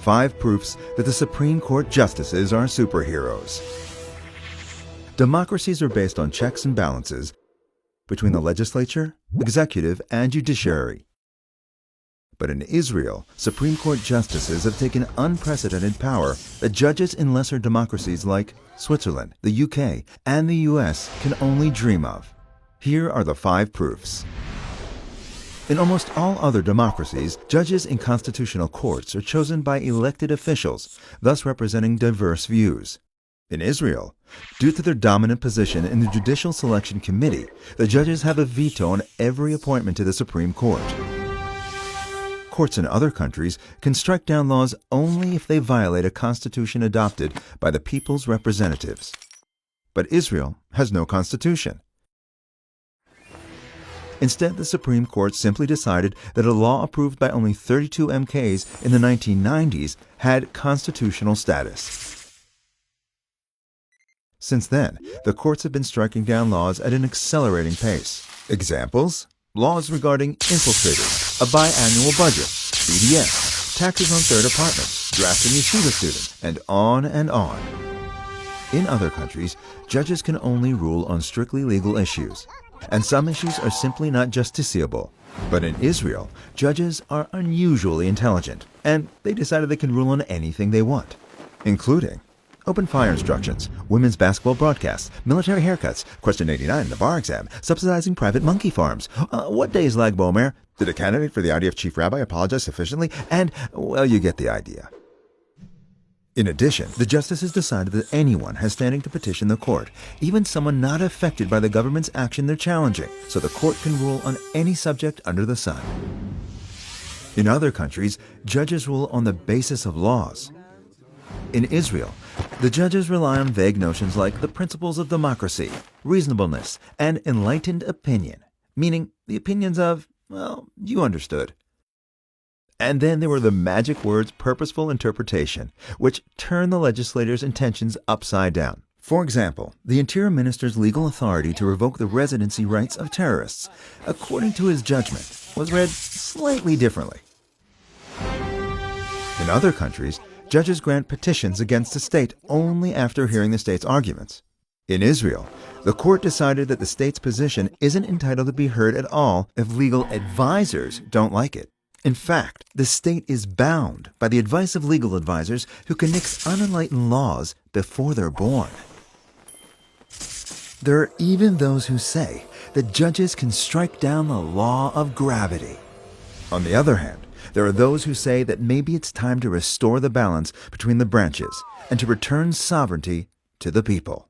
5 proofs that the Supreme Court justices are superheroes. Democracies are based on checks and balances between the legislature, executive, and judiciary. But in Israel, Supreme Court justices have taken unprecedented power that judges in lesser democracies like Switzerland, the UK, and the US can only dream of. Here are the 5 proofs. In almost all other democracies, judges in constitutional courts are chosen by elected officials, thus representing diverse views. In Israel, due to their dominant position in the Judicial Selection Committee, the judges have a veto on every appointment to the Supreme Court. Courts in other countries can strike down laws only if they violate a constitution adopted by the people's representatives. But Israel has no constitution. Instead, the Supreme Court simply decided that a law approved by only 32 MKs in the 1990s had constitutional status. Since then, the courts have been striking down laws at an accelerating pace. Examples? Laws regarding infiltrators, a biannual budget, BDS, taxes on third apartments, drafting yeshiva students, and on and on. In other countries, judges can only rule on strictly legal issues, and some issues are simply not justiciable. But in Israel, judges are unusually intelligent, and they decided they can rule on anything they want, including open fire instructions, women's basketball broadcasts, military haircuts, question 89 in the bar exam, subsidizing private monkey farms, what day is Lag Bomer, did a candidate for the IDF chief rabbi apologize sufficiently, and, well, you get the idea. In addition, the justices decided that anyone has standing to petition the court, even someone not affected by the government's action they're challenging, so the court can rule on any subject under the sun. In other countries, judges rule on the basis of laws. In Israel, the judges rely on vague notions like the principles of democracy, reasonableness, and enlightened opinion, meaning the opinions of, well, you understood. And then there were the magic words purposeful interpretation, which turn the legislators' intentions upside down. For example, the Interior Minister's legal authority to revoke the residency rights of terrorists, according to his judgment, was read slightly differently. In other countries, judges grant petitions against a state only after hearing the state's arguments. In Israel, the court decided that the state's position isn't entitled to be heard at all if legal advisors don't like it. In fact, the state is bound by the advice of legal advisors who can nix unenlightened laws before they're born. There are even those who say that judges can strike down the law of gravity. On the other hand, there are those who say that maybe it's time to restore the balance between the branches and to return sovereignty to the people.